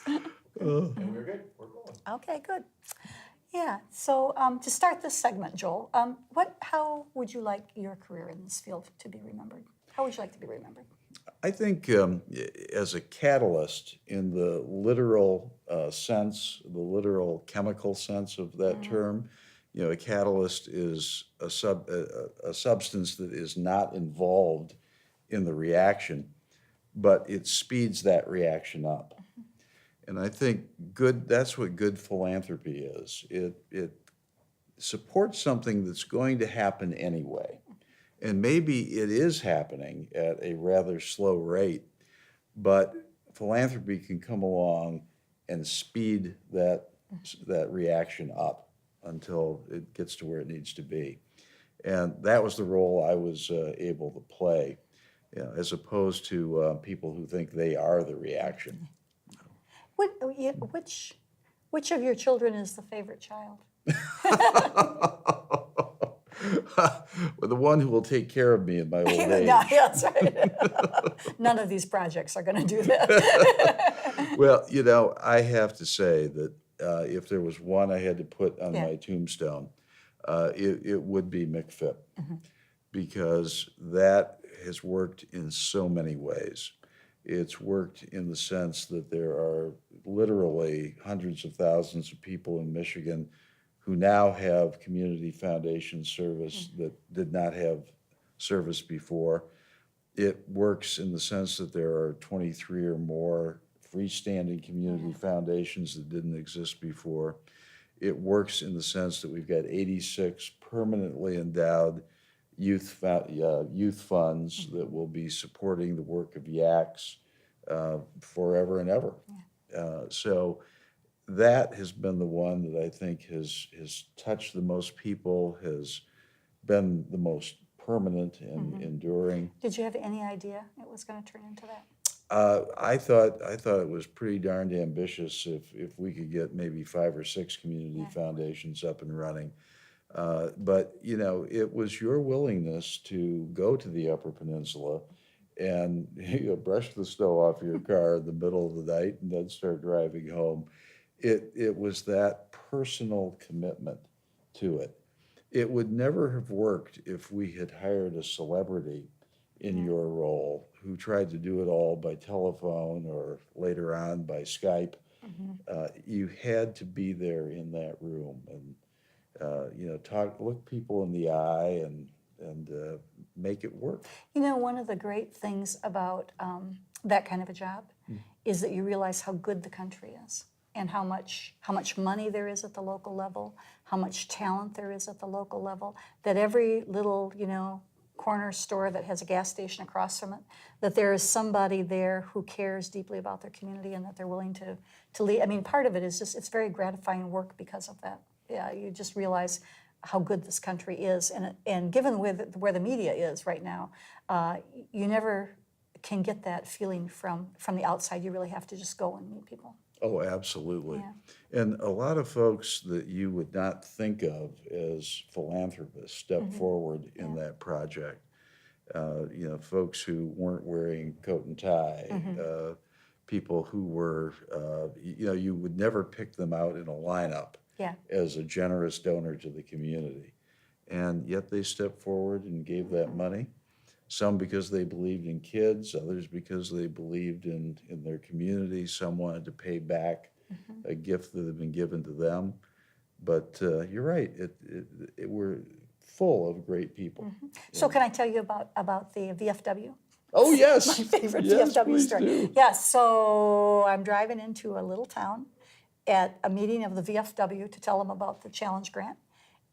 And we're good. We're going. Okay, good. Yeah, so to start this segment, Joel, how would you like your career in this field to be remembered? How would you like to be remembered? I think as a catalyst in the literal sense, the literal chemical sense of that term, a catalyst is a substance that is not involved in the reaction, but it speeds that reaction up. And I think that's what good philanthropy is. It supports something that's going to happen anyway. And maybe it is happening at a rather slow rate, but philanthropy can come along and speed that reaction up until it gets to where it needs to be. And that was the role I was able to play, as opposed to people who think they are the reaction. Which of your children is the favorite child? Well, the one who will take care of me in my old age. No, that's right. None of these projects are going to do that. Well, I have to say that if there was one I had to put on my tombstone, it would be McPhip, because that has worked in so many ways. It's worked in the sense that there are literally hundreds of thousands of people in Michigan who now have community foundation service that did not have service before. It works in the sense that there are 23 or more freestanding community foundations that didn't exist before. It works in the sense that we've got 86 permanently endowed youth funds that will be supporting the work of YACs forever and ever. So that has been the one that I think has touched the most people, has been the most permanent and enduring. Did you have any idea it was going to turn into that? I thought it was pretty darned ambitious if we could get maybe 5 or 6 community foundations up and running. But it was your willingness to go to the Upper Peninsula and brush the snow off your car in the middle of the night and then start driving home. It was that personal commitment to it. It would never have worked if we had hired a celebrity in your role who tried to do it all by telephone or later on by Skype. You had to be there in that room and look people in the eye and make it work. One of the great things about that kind of a job is that you realize how good the country is, and how much money there is at the local level, how much talent there is at the local level, that every little, corner store that has a gas station across from it, that there is somebody there who cares deeply about their community and that they're willing to lead. I mean, part of it is just, it's very gratifying work because of that. Yeah, you just realize how good this country is. And given where the media is right now, you never can get that feeling from the outside. You really have to just go and meet people. Oh, absolutely. Yeah. And a lot of folks that you would not think of as philanthropists step forward in that project. Folks who weren't wearing coat and tie, people who were, you would never pick them out in a lineup as a generous donor to the community. And yet they stepped forward and gave that money. Some because they believed in kids, others because they believed in their community. Some wanted to pay back a gift that had been given to them. But you're right, we're full of great people. So can I tell you about the VFW? Oh, yes. My favorite Yes, VFW please story. do. Yes, so I'm driving into a little town at a meeting of the VFW to tell them about the challenge grant.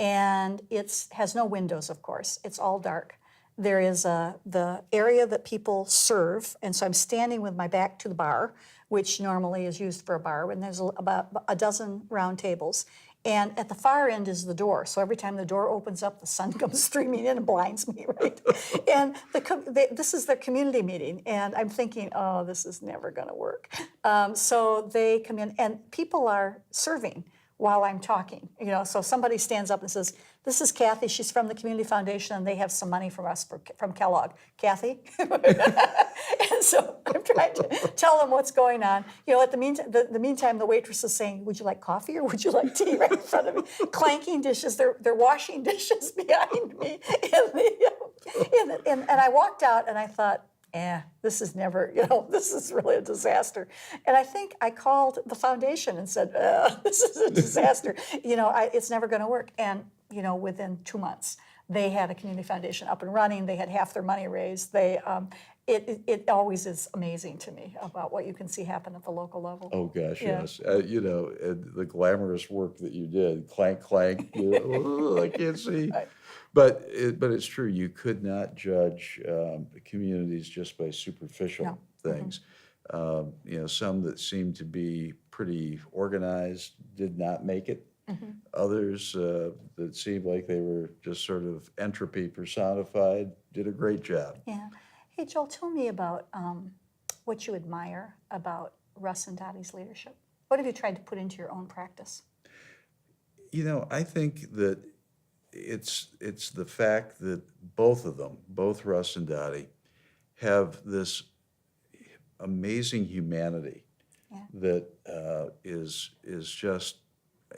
And it has no windows, of course. It's all dark. There is the area that people serve, and so I'm standing with my back to the bar, which normally is used for a bar, and there's about a dozen round tables. And at the far end is the door, so every time the door opens up, the sun comes streaming in and blinds me, right? And this is their community meeting, and I'm thinking, oh, this is never going to work. So they come in, and people are serving while I'm talking. So somebody stands up and says, "This is Kathy, she's from the Community Foundation, and they have some money from us from Kellogg." Kathy? And so I'm trying to tell tell them what's going on. At the meantime, the waitress is saying, "Would you like coffee or would you like tea?" Right in front of me, clanking dishes. They're washing dishes behind me, and I walked out and I thought, this is never, this is really a disaster. And I think I called the foundation and said, this is a disaster. It's never going to work. And, within 2 months, they had a community foundation up and running. They had half their money raised. It always is amazing to me about what you can see happen at the local level. Oh gosh, Yeah. yes. And the glamorous work that you did, clank, clank. I can't see. Right. But it's true. You could not judge communities just by superficial things. Some that seemed to be pretty organized did not make it. Others that seemed like they were just sort of entropy personified did a great job. Yeah. Hey, Joel, tell me about what you admire about Russ and Dottie's leadership. What have you tried to put into your own practice? I think that it's the fact that both of them, both Russ and Dottie, have this amazing humanity that is just,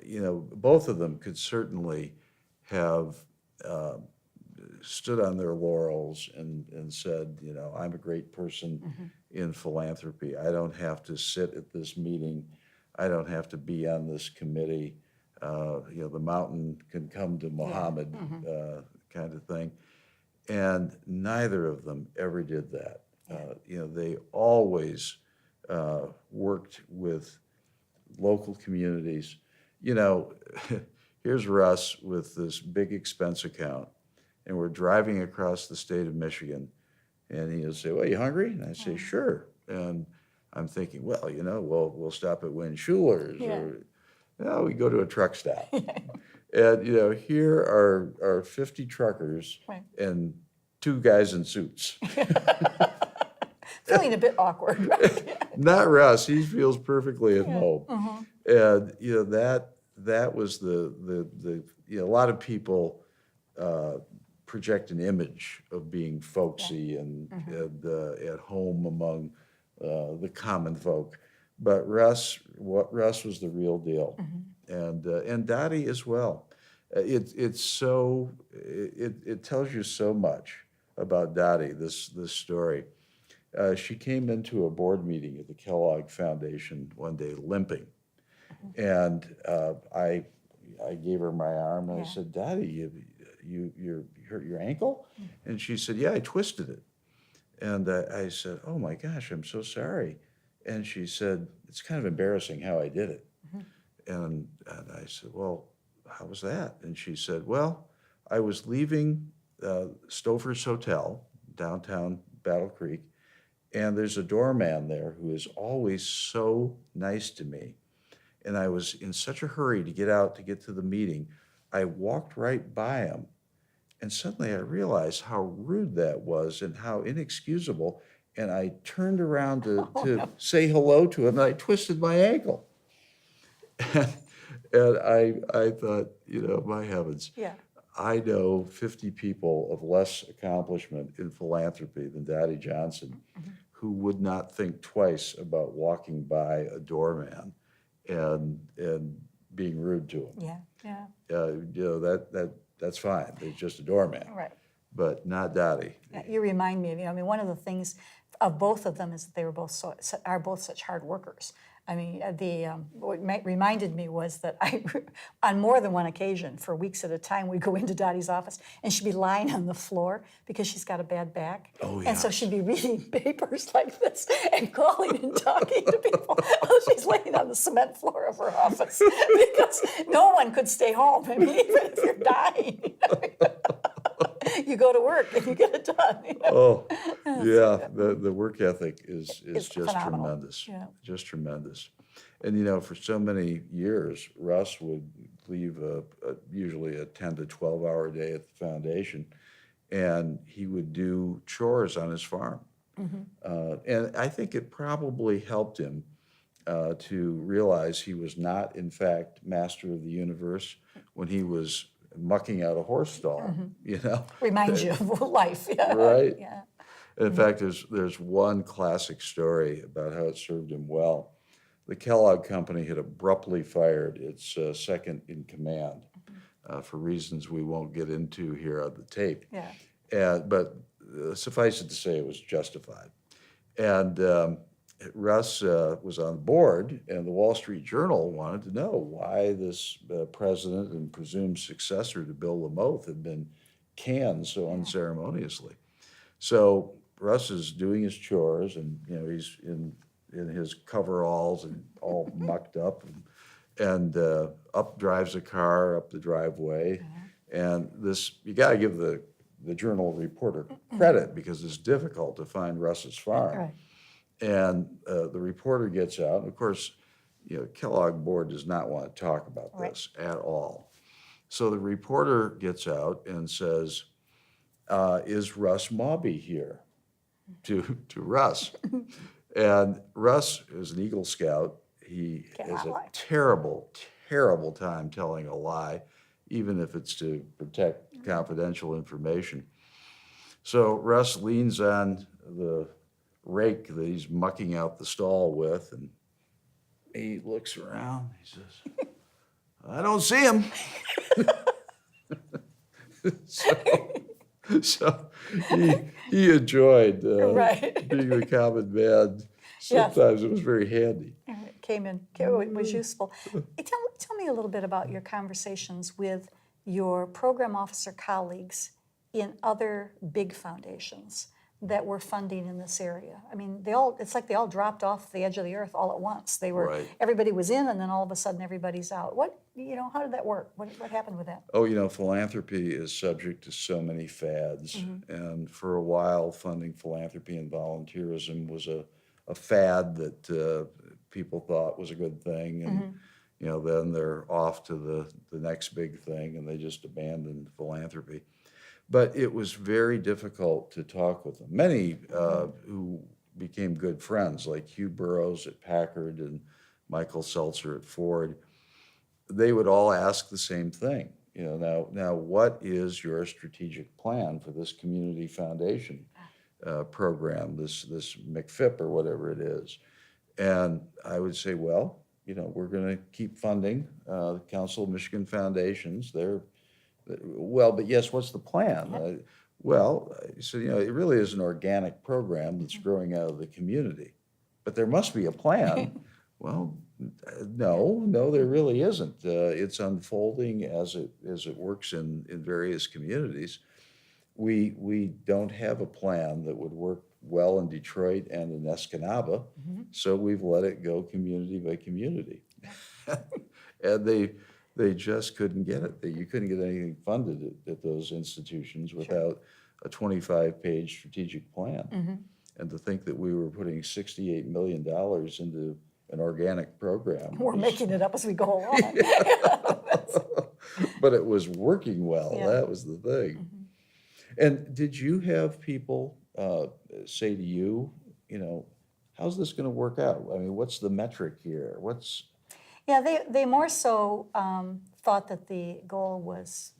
both of them could certainly have stood on their laurels and said, I'm a great person in philanthropy. I don't have to sit at this meeting. I don't have to be on this committee. The mountain can come to Muhammad kind of thing. And neither of them ever did that. They always worked with local communities. Here's Russ with this big expense account, and we're driving across the state of Michigan, and he'll say, "Well, you hungry?" And I say, "Sure." And I'm thinking, well, we'll stop at Win Schuler's, or we go to a truck stop. And here are 50 truckers and 2 guys in suits. Feeling a bit awkward, right? Not Russ. He feels perfectly at home. And that was the a lot of people project an image of being folksy and at home among the common folk. But Russ was the real deal, and Dottie as well. It tells you so much about Dottie. This story. She came into a board meeting at the Kellogg Foundation one day limping, and I gave her my arm and I said, "Dottie, you hurt your ankle?" And she said, "Yeah, I twisted it." And I said, "Oh my gosh, I'm so sorry." And she said, "It's kind of embarrassing how I did it." And I said, "Well, how was that?" And she said, "Well, I was leaving Stouffer's Hotel, downtown Battle Creek, and there's a doorman there who is always so nice to me. And I was in such a hurry to get out to get to the meeting, I walked right by him. And suddenly I realized how rude that was and how inexcusable. And I turned around to say hello to him, and I twisted my ankle." And I thought, my heavens. Yeah. I know 50 people of less accomplishment in philanthropy than Dottie Johnson who would not think twice about walking by a doorman and being rude to him. That's fine. They're just a doorman. Right. But not Dottie. You remind me of, one of the things of both of them is that they were both are both such hard workers. What reminded me was that on more than one occasion, for weeks at a time, we'd go into Dottie's office and she'd be lying on the floor because she's got a bad back. Oh, yeah. And so she'd be reading papers like this and calling and talking to people while she's laying on the cement floor of her office because no one could stay home. Even if you're dying, you go to work and you get it done. Oh, yeah. The work ethic is just phenomenal. tremendous. Yeah. Just tremendous. And, for so many years, Russ would leave usually a 10 to 12 hour day at the foundation, and he would do chores on his farm. And I think it probably helped him to realize he was not, in fact, master of the universe when he was mucking out a horse stall, Reminds you of life. Yeah. Right. Yeah. In fact, there's one classic story about how it served him well. The Kellogg Company had abruptly fired its second in command for reasons we won't get into here on the tape. Yeah. But suffice it to say, it was justified. And Russ was on the board, and the Wall Street Journal wanted to know why this president and presumed successor to Bill Lamoth had been canned so unceremoniously. So Russ is doing his chores, and he's in his coveralls and all mucked up, and up drives a car up the driveway, and you got to give the Journal reporter credit because it's difficult to find Russ's farm. Right. And the reporter gets out, and of course, Kellogg board does not want to talk about this at all. So the reporter gets out and says, "Is Russ Mawby here?" to Russ. And Russ is an Eagle Scout. He has a terrible, terrible time telling a lie, even if it's to protect confidential information. So Russ leans on the rake that he's mucking out the stall with, and he looks around. He says, "I don't see him." So he enjoyed being the common man. Sometimes it was very handy. It was useful. Hey, tell me a little bit about your conversations with your program officer colleagues in other big foundations that were funding in this area. I mean, it's like they all dropped off the edge of the earth all at once. Everybody was in, and then all of a sudden everybody's out. How did that work? What happened with that? Oh, philanthropy is subject to so many fads. And for a while, funding philanthropy and volunteerism was a fad that people thought was a good thing. And, then they're off to the next big thing, and they just abandoned philanthropy. But it was very difficult to talk with them. Many who became good friends, like Hugh Burroughs at Packard and Michael Seltzer at Ford, they would all ask the same thing. Now what is your strategic plan for this community foundation program, this McFIP or whatever it is? And I would say, well, we're going to keep funding the Council of Michigan Foundations. But yes, what's the plan? It really is an organic program that's growing out of the community. But there must be a plan. Well, no, there really isn't. It's unfolding as it works in various communities. We don't have a plan that would work well in Detroit and in Escanaba, so we've let it go community by community. And they just couldn't get it. You couldn't get anything funded at those institutions without a 25-page strategic plan. And to think that we were putting $68 million into an organic program. We're making it up as we go along. But it was working well. That was the thing. And did you have people say to you, how's this going to work out? I mean, what's the metric here? Yeah, they more so thought that the goal was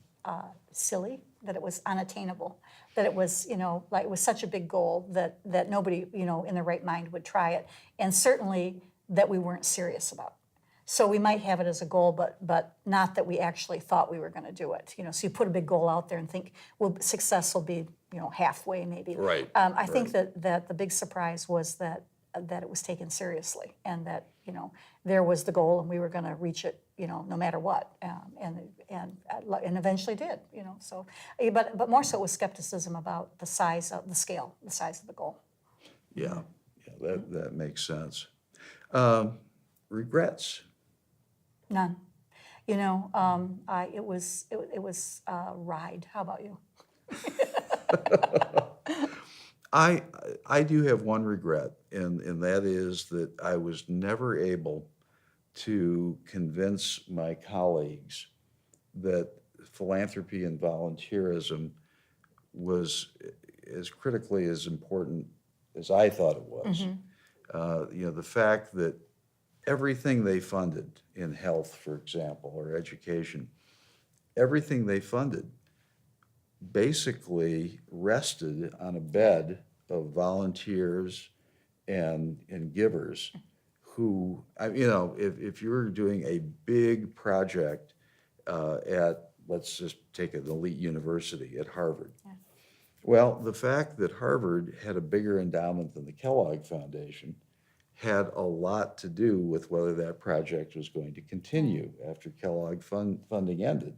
silly, that it was unattainable, that it was, it was such a big goal that nobody, in their right mind would try it, and certainly that we weren't serious about. So we might have it as a goal, but not that we actually thought we were going to do it. So you put a big goal out there and think, well, success will be, halfway maybe. Right. I think that the big surprise was that it was taken seriously, and that there was the goal, and we were going to reach it, no matter what, and eventually did, So, but more so it was skepticism about the size of the scale, the size of the goal. Yeah, that makes sense. Regrets? None. It was a ride. How about you? I do have one regret, and that is that I was never able to convince my colleagues that philanthropy and volunteerism was as critically as important as I thought it was. The fact that everything they funded in health, for example, or education, everything they funded basically rested on a bed of volunteers and givers who, if you're doing a big project at, let's just take an elite university at Harvard. Yeah. Well, the fact that Harvard had a bigger endowment than the Kellogg Foundation had a lot to do with whether that project was going to continue after Kellogg funding ended.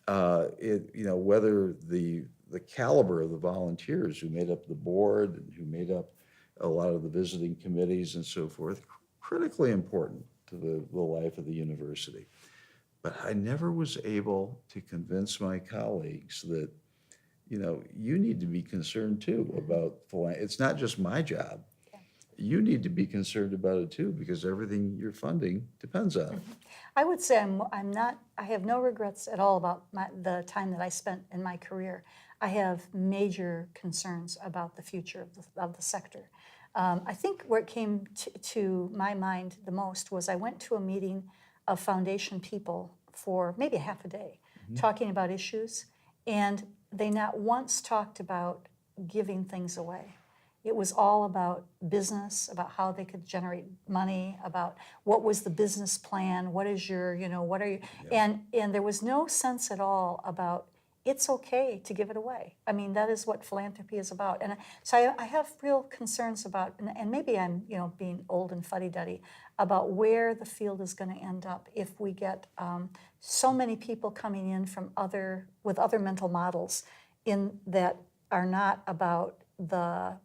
Whether the caliber of the volunteers who made up the board and who made up a lot of the visiting committees and so forth, critically important to the life of the university. But I never was able to convince my colleagues that, you need to be concerned too about philanthropy. It's not just my job. You need to be concerned about it too, because everything you're funding depends on it. I would say I have no regrets at all about the time that I spent in my career. I have major concerns about the future of the sector. I think where it came to my mind the most was I went to a meeting of foundation people for maybe a half a day, talking about issues, and they not once talked about giving things away. It was all about business, about how they could generate money, about what was the business plan, what is your, what are you, and there was no sense at all about it's okay to give it away. I mean, that is what philanthropy is about. And so I have real concerns about, and maybe I'm, being old and fuddy-duddy, about where the field is going to end up if we get so many people coming in with other mental models that are not about the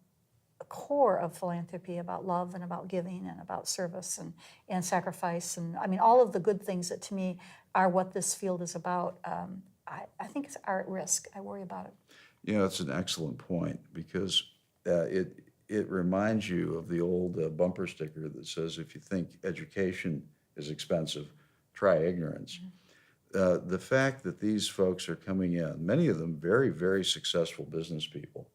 core of philanthropy, about love and about giving and about service and sacrifice. And I mean, all of the good things that to me are what this field is about. I think are at risk. I worry about it. It's an excellent point because it reminds you of the old bumper sticker that says, if you think education is expensive, try ignorance. The fact that these folks are coming in, many of them very, very successful business people,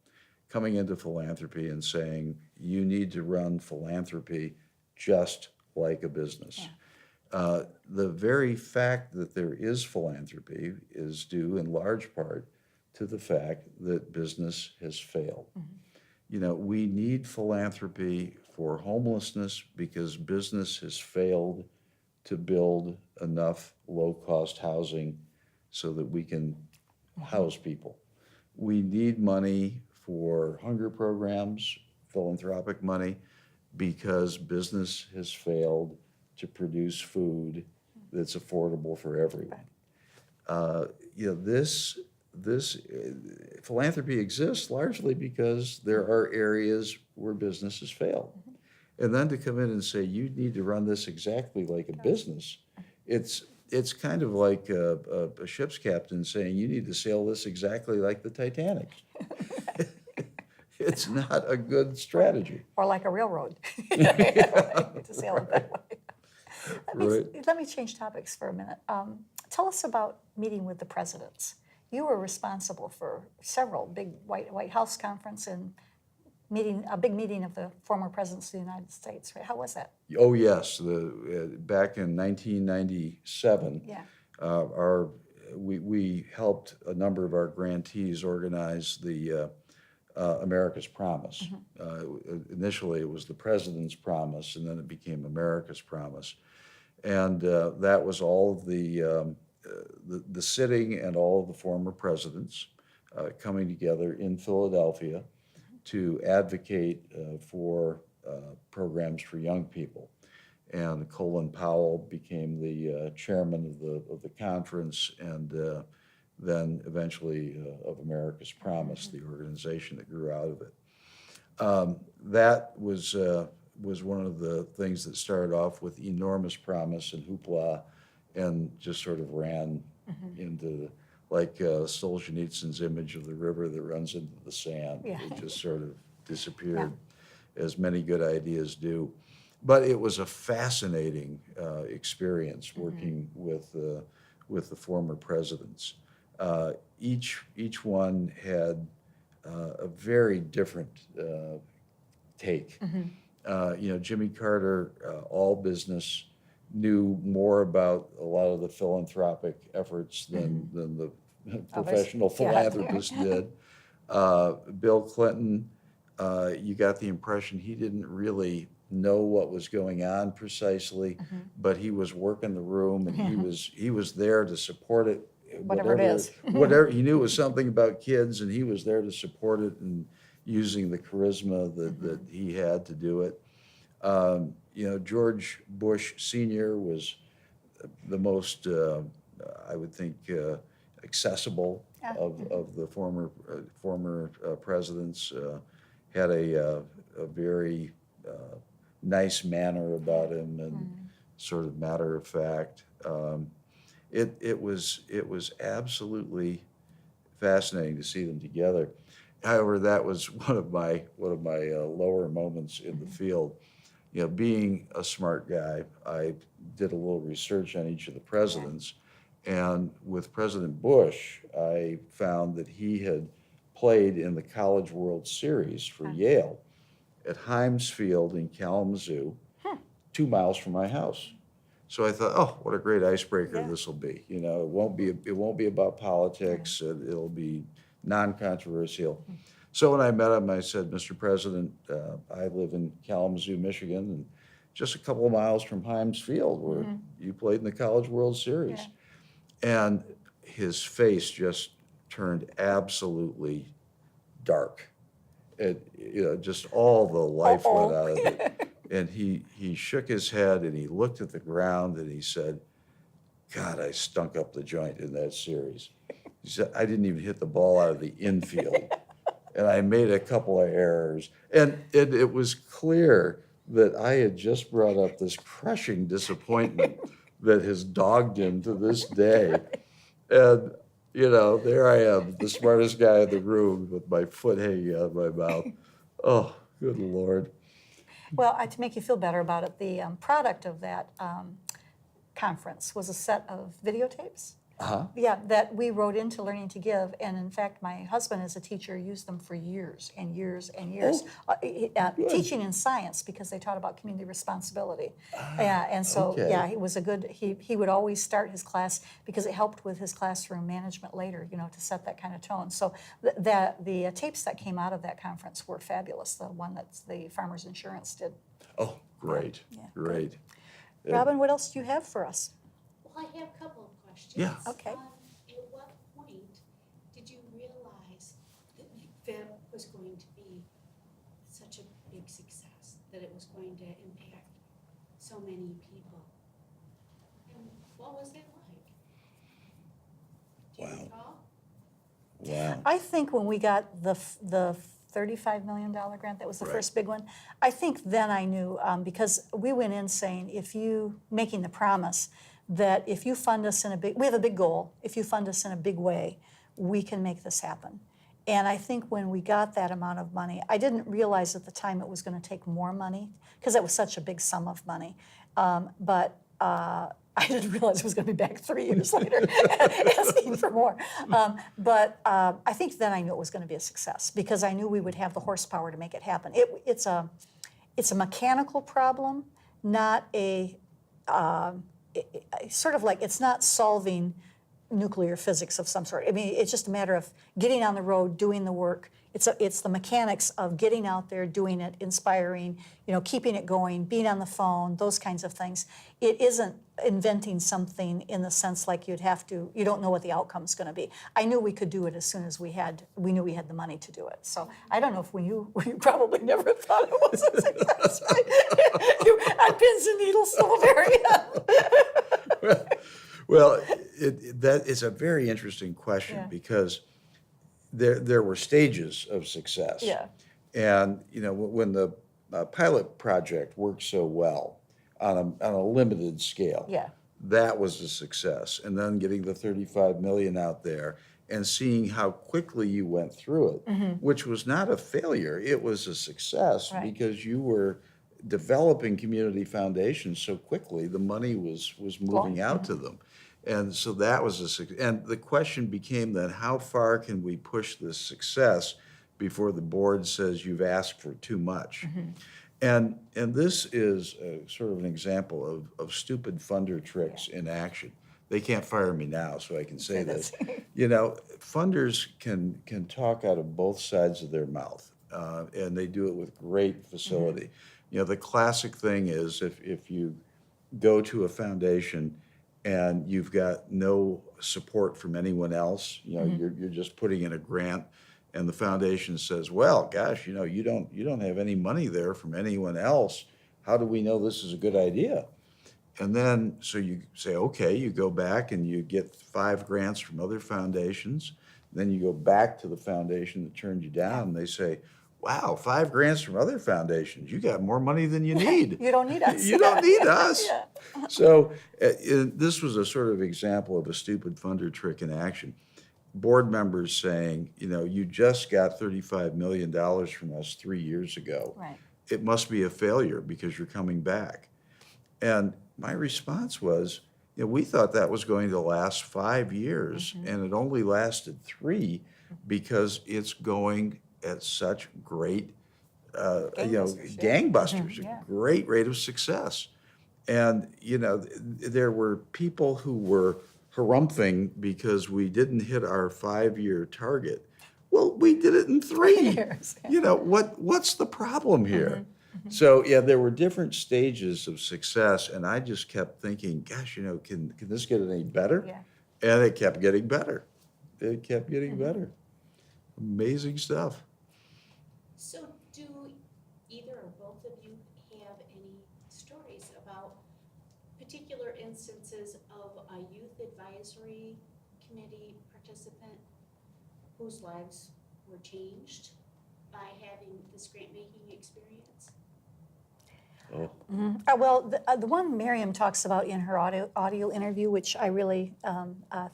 coming into philanthropy and saying, you need to run philanthropy just like a business. Yeah. The very fact that there is philanthropy is due in large part to the fact that business has failed. We need philanthropy for homelessness because business has failed to build enough low-cost housing so that we can house people. We need money for hunger programs, philanthropic money, because business has failed to produce food that's affordable for everyone. This philanthropy exists largely because there are areas where business has failed. And then to come in and say, you need to run this exactly like a business, it's kind of like a ship's captain saying, you need to sail this exactly like the Titanic. It's not a good strategy. Or like a railroad. To sail it that way. Let me change topics for a minute. Tell us about meeting with the presidents. You were responsible for several big White House conference and a big meeting of the former presidents of the United States. Right? How was that? Oh yes, back in 1997, we helped a number of our grantees organize the America's Promise. Initially, it was the President's Promise, and then it became America's Promise. And that was all of the sitting and all of the former presidents coming together in Philadelphia to advocate for programs for young people. And Colin Powell became the chairman of the conference, and then eventually of America's Promise, the organization that grew out of it. That was one of the things that started off with enormous promise and hoopla, and just sort of ran into like Solzhenitsyn's image of the river that runs into the sand. It just sort of disappeared, as many good ideas do. But it was a fascinating experience working with the former presidents. Each one had a very different take. Jimmy Carter, all business, knew more about a lot of the philanthropic efforts than the professional philanthropist did. Bill Clinton you got the impression he didn't really know what was going on precisely, but he was working the room and he was there to support it. Whatever it is. Whatever he knew it was something about kids, and he was there to support it and using the charisma that he had to do it. George Bush Sr. was the most, I would think, accessible of the former presidents. Had a very nice manner about him and sort of matter of fact. It was absolutely fascinating to see them together. However, that was one of my lower moments in the field. Being a smart guy, I did a little research on each of the presidents, and with President Bush, I found that he had played in the College World Series for Yale at Himes Field in Kalamazoo, 2 miles from my house. So I thought, oh, what a great icebreaker this will be. It won't be about politics. It'll be non-controversial. So when I met him, I said, Mr. President, I live in Kalamazoo, Michigan, and just a couple of miles from Himes Field, where you played in the College World Series. Yeah. And his face just turned absolutely dark. Just all the life went out of it. And he shook his head and he looked at the ground and he said, God, I stunk up the joint in that series. He said, I didn't even hit the ball out of the infield. And I made a couple of errors. And it was clear that I had just brought up this crushing disappointment that has dogged him to this day. And, there I am, the smartest guy in the room with my foot hanging out of my mouth. Oh, good Lord. Well, to make you feel better about it, the product of that conference was a set of videotapes. Yeah, that we wrote into Learning to Give, and in fact, my husband as a teacher used them for years and years and years, teaching in science because they taught about community responsibility. And so, it was a good. He would always start his class because it helped with his classroom management later, to set that kind of tone. So the tapes that came out of that conference were fabulous. The one that the Farmers Insurance did. Oh, great, great. Robin, what else do you have for us? Well, I have a couple of questions. Yeah. Okay. At what point did you realize that McFib was going to be such a big success, that it was going to impact so many people? And what was it like? Do you recall? Wow. I think when we got the $35 million grant, that was the first big one, I think then I knew, because we went in saying, making the promise that if you fund us we have a big goal, if you fund us in a big way, we can make this happen. And I think when we got that amount of money, I didn't realize at the time it was going to take more money, because that was such a big sum of money. But I didn't realize it was going to be back 3 years later asking for more. But I think then I knew it was going to be a success, because I knew we would have the horsepower to make it happen. It's a mechanical problem, not sort of like, it's not solving nuclear physics of some sort. I mean, it's just a matter of getting on the road, doing the work. It's the mechanics of getting out there, doing it, inspiring, keeping it going, being on the phone, those kinds of things. It isn't inventing something in the sense like you don't know what the outcome's going to be. I knew we could do it as soon as we knew we had the money to do it. So I don't know if you probably never thought it was a success, right? You on pins and needles till the very end. Well, that is a very interesting question, because there were stages of success. Yeah. And, when the pilot project worked so well on a limited scale, that was a success. And then getting the $35 million out there and seeing how quickly you went through it, which was not a failure, it was a success, because you were developing community foundations so quickly, the money was moving out to them. And so that was a success. And the question became then, how far can we push this success before the board says you've asked for too much? And this is sort of an example of stupid funder tricks in action. They can't fire me now, so I can say this. Funders can talk out of both sides of their mouth. and they do it with great facility. You know, the classic thing is if you go to a foundation and you've got no support from anyone else, you know, you're just putting in a grant, and the foundation says, well, gosh, you know, you don't have any money there from anyone else. How do we know this is a good idea? And then, so you say, okay, you go back and you get 5 grants from other foundations. Then you go back to the foundation that turned you down, and they say, wow, 5 grants from other foundations. You got more money than you need. You don't need us. You don't need us. Yeah. So this was a sort of example of a stupid funder trick in action. Board members saying, you know, you just got $35 million from us 3 years ago. Right. It must be a failure because you're coming back. And my response was, you know, we thought that was going to last 5 years, and it only lasted 3 because it's going at such great, gangbusters, Yeah. a great rate of success. And, you know, there were people who were harumphing because we didn't hit our 5-year target. Well, we did it in 3 years. You know, what's the problem here? So, yeah, there were different stages of success, and I just kept thinking, gosh, you know, can this get any better? Yeah. And it kept getting better. It kept getting better. Amazing stuff. So do either or both of you have any stories about particular instances of a youth advisory committee participant whose lives were changed by having this grant-making experience? Oh, Well, the one Miriam talks about in her audio interview, which I really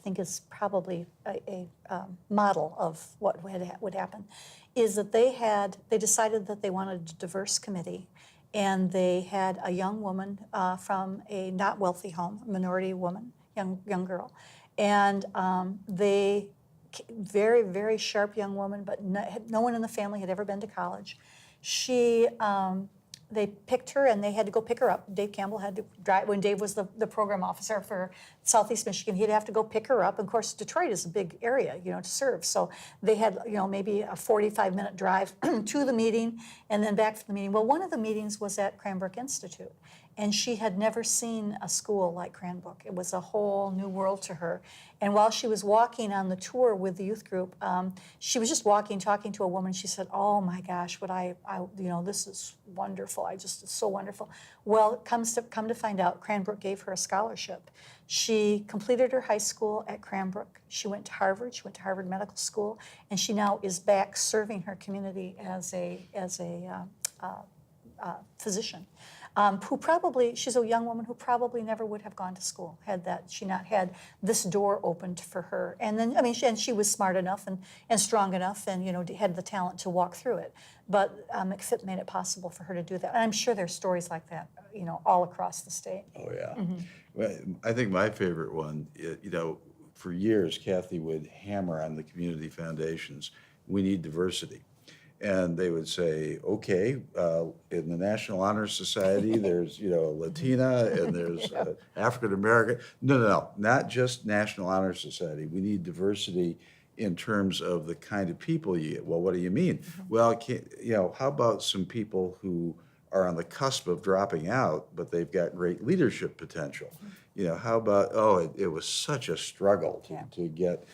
think is probably a model of what would happen, is that they decided that they wanted a diverse committee, and they had a young woman from a not wealthy home, a minority woman, young girl, and very, very sharp young woman, but no one in the family had ever been to college. They picked her, and they had to go pick her up. Dave Campbell had to drive, when Dave was the program officer for Southeast Michigan, he'd have to go pick her up. And of course, Detroit is a big area, you know, to serve. So they had, you know, maybe a 45-minute drive to the meeting and then back from the meeting. Well, one of the meetings was at Cranbrook Institute, and she had never seen a school like Cranbrook. It was a whole new world to her. And while she was walking on the tour with the youth group, she was just walking, talking to a woman. She said, "Oh my gosh, this is wonderful. It's so wonderful." Well, come to find out, Cranbrook gave her a scholarship. She completed her high school at Cranbrook. She went to Harvard. She went to Harvard Medical School, and she now is back serving her community as a physician. She's a young woman who probably never would have gone to school had she not had this door opened for her. And then, she was smart enough and strong enough, and had the talent to walk through it. But McPhip made it possible for her to do that. And I'm sure there's stories like that, all across the state. Oh, yeah. Well, I think my favorite one, for years, Kathy would hammer on the community foundations, we need diversity. And they would say, okay, in the National Honor Society, there's, Latina and there's African American. No, not just National Honor Society. We need diversity in terms of the kind of people you get. Well, what do you mean? Well, how about some people who are on the cusp of dropping out, but they've got great leadership potential? How about, it was such a struggle to get.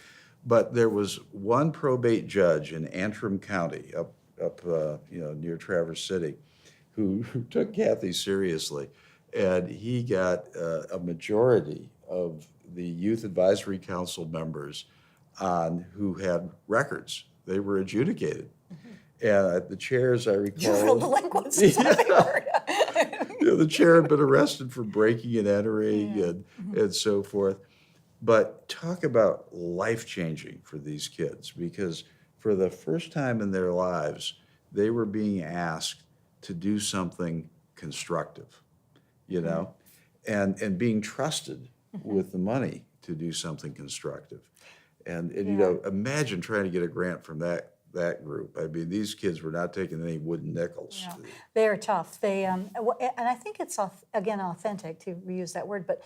But there was one probate judge in Antrim County, up near Traverse City, who took Kathy seriously, and he got a majority of the Youth Advisory Council members on who had records. They were adjudicated, and the chairs, I recall, Juvenile delinquents. The chair had been arrested for breaking and entering and so forth. But talk about life-changing for these kids, because for the first time in their lives, they were being asked to do something constructive, and being trusted with the money to do something constructive. And imagine trying to get a grant from that group. I mean, these kids were not taking any wooden nickels. No, they're tough. They and I think it's again authentic to reuse that word, but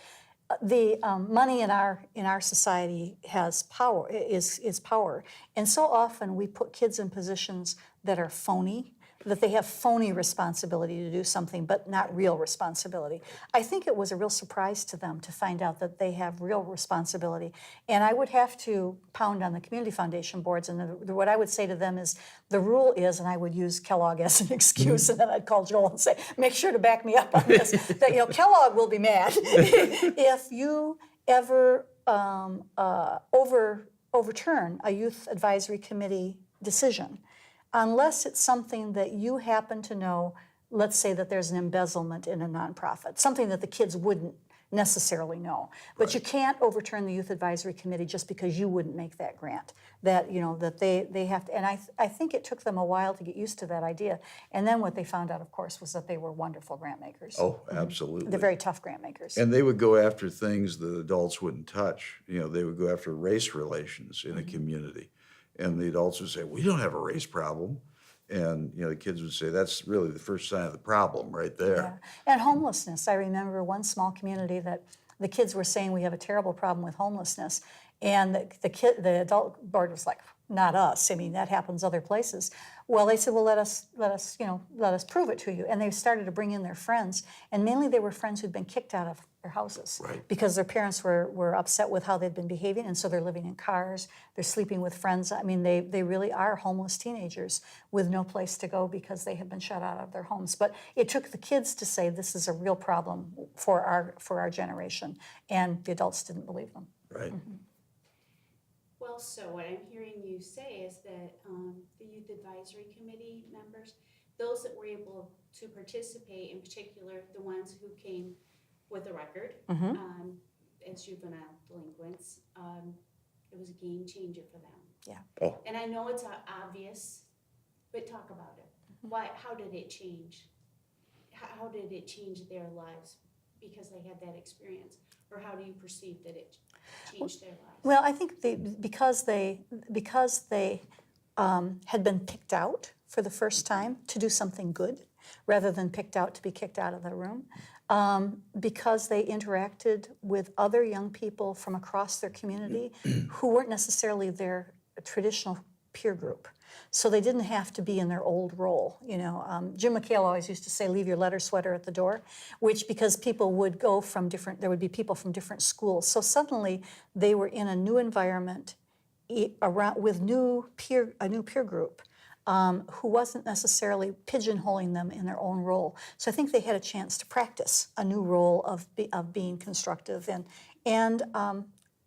the money in our society has power, is power, and so often we put kids in positions that are phony, that they have phony responsibility to do something, but not real responsibility. I think it was a real surprise to them to find out that they have real responsibility. And I would have to pound on the community foundation boards, and what I would say to them is, the rule is, and I would use Kellogg as an excuse, and then I'd call Joel and say, make sure to back me up on this, that Kellogg will be mad if you ever overturn a youth advisory committee decision, unless it's something that you happen to know. Let's say that there's an embezzlement in a nonprofit, something that the kids wouldn't necessarily know. But you can't overturn the youth advisory committee just because you wouldn't make that grant. That that they have to, and I think it took them a while to get used to that idea. And then what they found out, of course, was that they were wonderful grant makers. Oh, absolutely. They're very tough grant makers. And they would go after things that adults wouldn't touch. They would go after race relations in a community. And the adults would say, we don't have a race problem. And the kids would say, that's really the first sign of the problem right there. Yeah. And homelessness. I remember one small community that the kids were saying we have a terrible problem with homelessness. And the adult board was like, not us. I mean, that happens other places. Well, they said, well, let us prove it to you. And they started to bring in their friends. And mainly they were friends who'd been kicked out of their houses because their parents were upset with how they'd been behaving. And so they're living in cars. They're sleeping with friends. I mean, they really are homeless teenagers with no place to go because they have been shut out of their homes. But it took the kids to say this is a real problem for our generation. And the adults didn't believe them. Right. Well, so what I'm hearing you say is that the Youth Advisory Committee members, those that were able to participate, in particular, the ones who came with a record as juvenile delinquents, it was a game changer for them. Yeah. Oh. And I know it's obvious, but talk about it. How did it change? How did it change their lives because they had that experience? Or how do you perceive that it changed their lives? Well, I think because they had been picked out for the first time to do something good, rather than picked out to be kicked out of the room, because they interacted with other young people from across their community who weren't necessarily their traditional peer group. So they didn't have to be in their old role. Jim McHale always used to say, leave your letter sweater at the door, which because people would go from there would be people from different schools. So suddenly they were in a new environment around with a new peer group who wasn't necessarily pigeonholing them in their own role. So I think they had a chance to practice a new role of being constructive and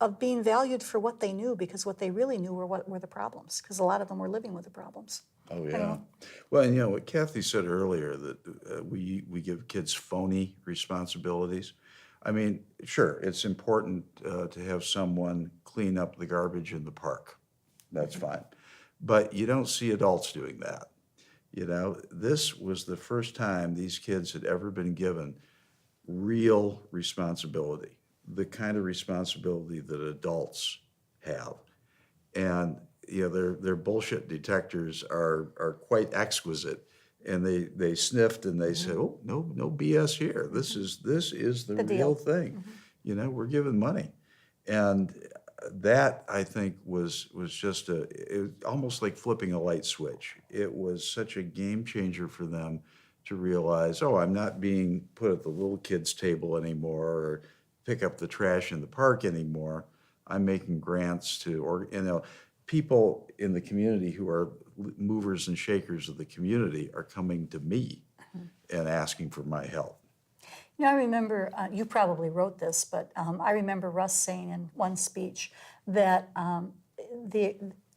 of being valued for what they knew, because what they really knew were the problems, because a lot of them were living with the problems. Oh, yeah. Well, and what Kathy said earlier, that we give kids phony responsibilities. I mean, sure, it's important to have someone clean up the garbage in the park. That's fine. But you don't see adults doing that. This was the first time these kids had ever been given real responsibility, the kind of responsibility that adults have. And their bullshit detectors are quite exquisite. And they sniffed and they said, oh, no BS here. This is the real thing. We're giving money. And that, I think, was just almost like flipping a light switch. It was such a game changer for them to realize, oh, I'm not being put at the little kids' table anymore, or pick up the trash in the park anymore. I'm making grants to, people in the community who are movers and shakers of the community are coming to me and asking for my help. I remember, you probably wrote this, but I remember Russ saying in one speech that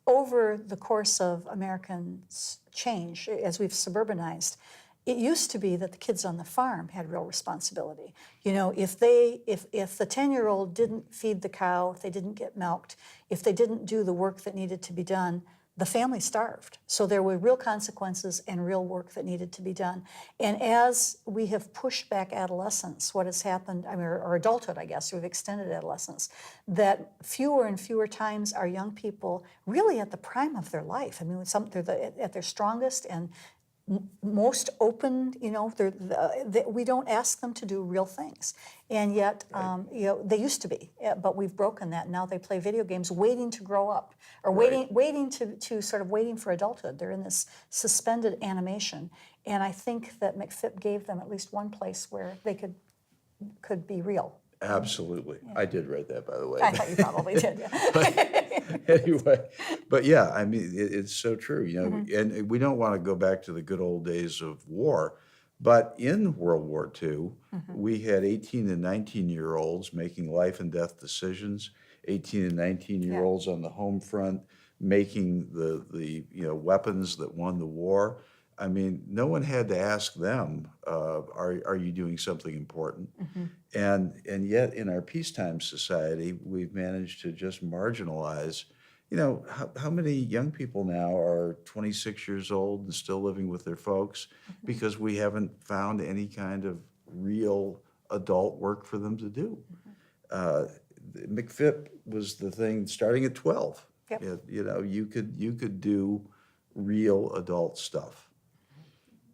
over the course of Americans' change, as we've suburbanized, it used to be that the kids on the farm had real responsibility. If the 10-year-old didn't feed the cow, if they didn't get milked, if they didn't do the work that needed to be done, the family starved. So there were real consequences and real work that needed to be done. And as we have pushed back adolescence, what has happened, or adulthood, I guess, we've extended adolescence, that fewer and fewer times are young people really at the prime of their life. They're at their strongest and most open, we don't ask them to do real things. And yet, they used to be, but we've broken that. Now they play video games waiting to grow up, or waiting to sort of waiting for adulthood. They're in this suspended animation. And I think that McPhip gave them at least one place where they could be real. Absolutely. I did write that, by the way. I thought you probably did, yeah. Anyway, but yeah, I mean, it's so true, and we don't want to go back to the good old days of war, but in World War II, we had 18 and 19-year-olds making life and death decisions, 18 and 19-year-olds on the home front making the weapons that won the war. I mean, no one had to ask them, are you doing something important? And yet in our peacetime society, we've managed to just marginalize, how many young people now are 26 years old and still living with their folks because we haven't found any kind of real adult work for them to do. McPhip was the thing starting at 12. Yep. You could do real adult stuff.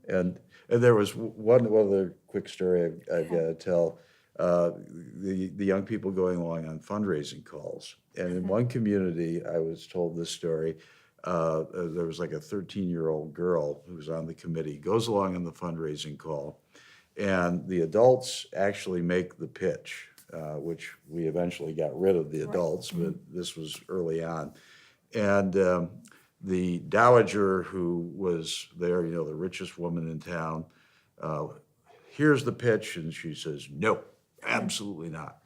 And there was one other quick story I've got to tell. The young people going along on fundraising calls. And in one community, I was told this story. There was like a 13-year-old girl who was on the committee, goes along on the fundraising call, and the adults actually make the pitch, which we eventually got rid of the adults, but this was early on. And the dowager who was there, the richest woman in town, hears the pitch and she says, no, absolutely not.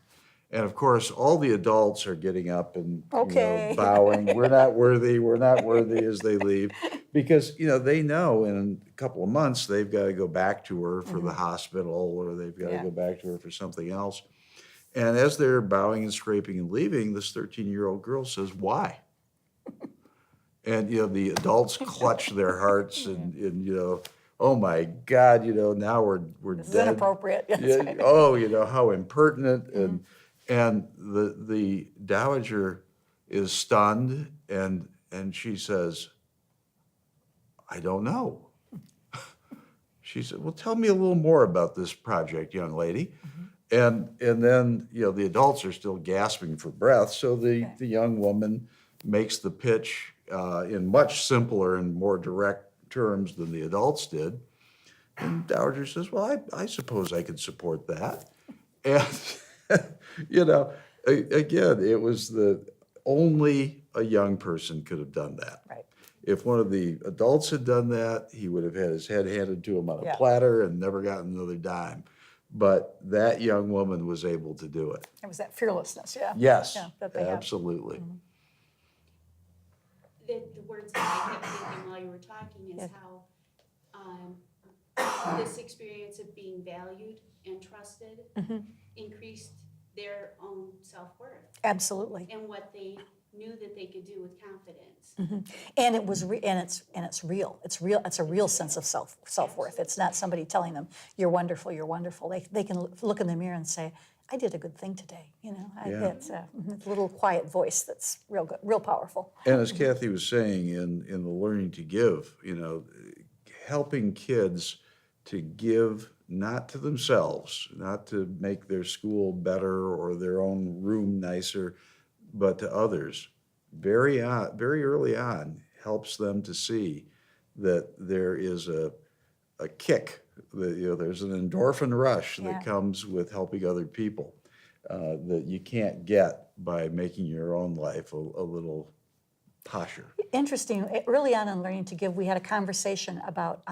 And of course, all the adults are getting up and bowing, we're not worthy as they leave. Because, they know in a couple of months they've got to go back to her for the hospital, or they've got to go back to her for something else. And as they're bowing and scraping and leaving, this 13-year-old girl says, why? And, the adults clutch their hearts and oh my God, now we're This dead. is inappropriate. Yeah, oh, how impertinent. And the dowager is stunned and she says, I don't know. She said, well, tell me a little more about this project, young lady. And then, the adults are still gasping for breath. So the young woman makes the pitch in much simpler and more direct terms than the adults did. And Dowager says, well, I suppose I could support that. And, again, it was only a young person could have done that. Right. If one of the adults had done that, he would have had his head handed to him on a platter and never gotten another dime. But that young woman was able to do it. It was that fearlessness, yeah. Yes, Yeah, that they had. absolutely. The words that I kept thinking while you were talking is how this experience of being valued and trusted increased their own self-worth Absolutely. and what they knew that they could do with confidence. And it was it's real. It's real. It's a real sense of self-worth. It's not somebody telling them you're wonderful, you're wonderful. They can look in the mirror and say, I did a good thing today. It's a little quiet voice that's real good, real powerful. And as Kathy was saying, in the learning to give, helping kids to give not to themselves, not to make their school better or their own room nicer, but to others, very early on, helps them to see that there is a kick, that there's an endorphin rush that comes with helping other people that you can't get by making your own life a little posher. Interesting. Early on in Learning to Give, we had a conversation about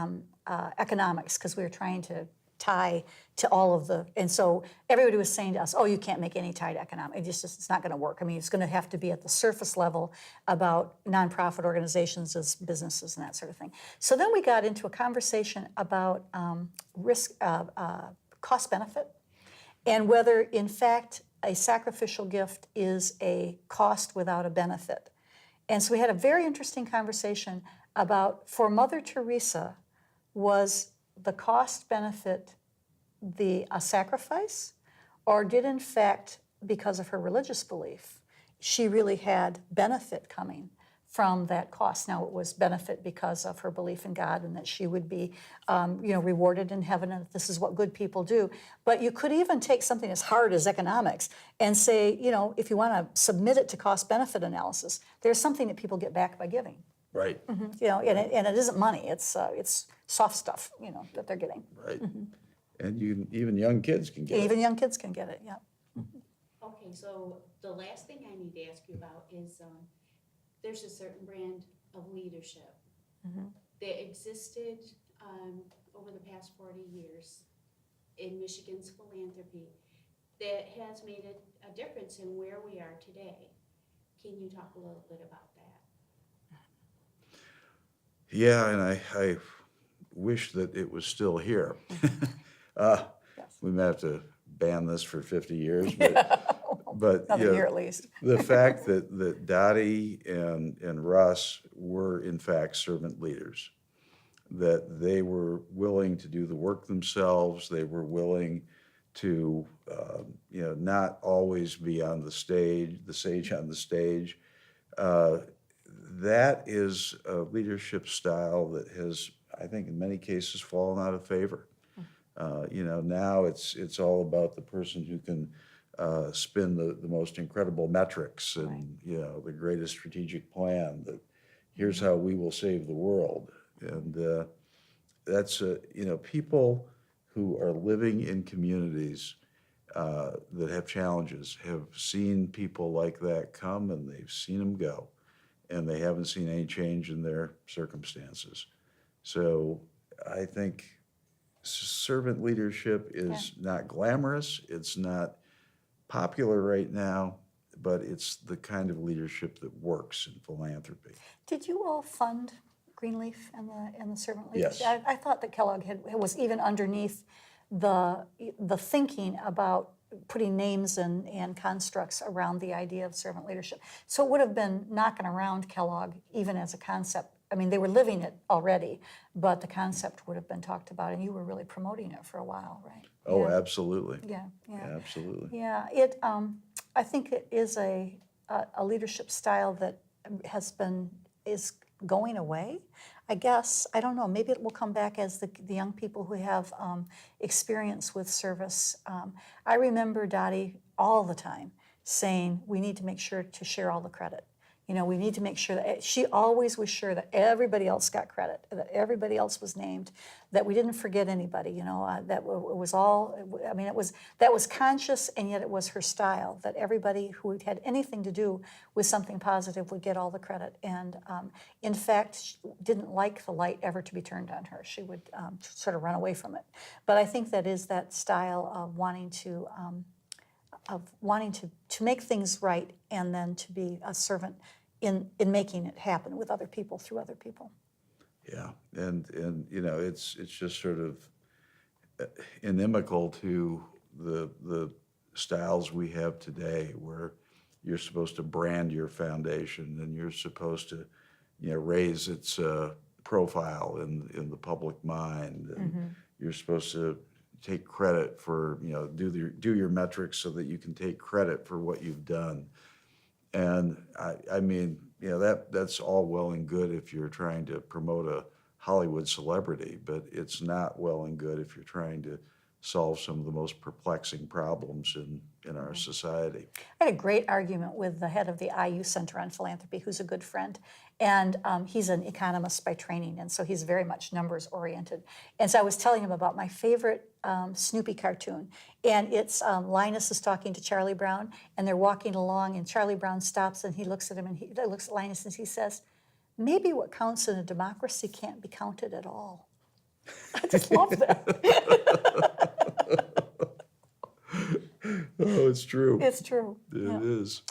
economics because we were trying to tie to all of and so everybody was saying to us, oh, you can't make any tie to economics. It's not going to work. I mean, it's going to have to be at the surface level about nonprofit organizations as businesses and that sort of thing. So then we got into a conversation about cost benefit and whether, in fact, a sacrificial gift is a cost without a benefit. And so we had a very interesting conversation about, for Mother Teresa, was the cost benefit a sacrifice, or did in fact, because of her religious belief, she really had benefit coming from that cost. Now, it was benefit because of her belief in God and that she would be, rewarded in heaven, and that this is what good people do. But you could even take something as hard as economics and say, if you want to submit it to cost-benefit analysis, there's something that people get back by giving. Right. And it isn't money; it's soft stuff, that they're getting. Right. And even young kids can get Even young kids can get it. Yeah. Okay, so the last thing I need to ask you about is, there's a certain brand of leadership that existed over the past 40 years in Michigan's philanthropy that has made a difference in where we are today. Can you talk a little bit about that? Yeah, and I wish that it was still here. Yes. We may have to ban this for 50 years, but Another year at least. the fact that Dottie and Russ were in fact servant leaders, that they were willing to do the work themselves, they were willing to not always be on the sage on the stage. That is a leadership style that has, I think, in many cases fallen out of favor. Now it's all about the person who can spin the most incredible metrics and the greatest strategic plan. That here's how we will save the world, and that's people who are living in communities that have challenges have seen people like that come, and they've seen them go, and they haven't seen any change in their circumstances. So I think servant leadership is not glamorous, it's not popular right now, but it's the kind of leadership that works in philanthropy. Did you all fund Greenleaf and the servant leaders? Yes. I thought that Kellogg was even underneath the thinking about putting names and constructs around the idea of servant leadership. So it would have been knocking around Kellogg even as a concept. I mean, they were living it already, but the concept would have been talked about, and you were really promoting it for a while, right? Oh, absolutely. Yeah. Absolutely. Yeah, I think it is a leadership style that is going away. I guess, I don't know, maybe it will come back as the young people who have experience with service. I remember Dottie all the time saying, we need to make sure to share all the credit. We need to make sure that she always was sure that everybody else got credit, that everybody else was named, that we didn't forget anybody, that it was all, that was conscious, and yet it was her style, that everybody who had anything to do with something positive would get all the credit. And in fact, she didn't like the light ever to be turned on her. She would sort of run away from it. But I think that is that style of wanting to make things right, and then to be a servant in making it happen with other people, through other people. Yeah, and it's just sort of inimical to the styles we have today, where you're supposed to brand your foundation and you're supposed to raise its profile in the public mind, and you're supposed to take credit for, do your metrics so that you can take credit for what you've done. And I mean, that's all well and good if you're trying to promote a Hollywood celebrity, but it's not well and good if you're trying to solve some of the most perplexing problems in our society. I had a great argument with the head of the IU Center on Philanthropy, who's a good friend, and he's an economist by training, and so he's very much numbers oriented. And so I was telling him about my favorite Snoopy cartoon, and it's Linus is talking to Charlie Brown, and they're walking along, and Charlie Brown stops, and he looks at him, and he looks at Linus, and he says, "Maybe what counts in a democracy can't be counted at all." I just love that. Oh, it's true. It's true. It is.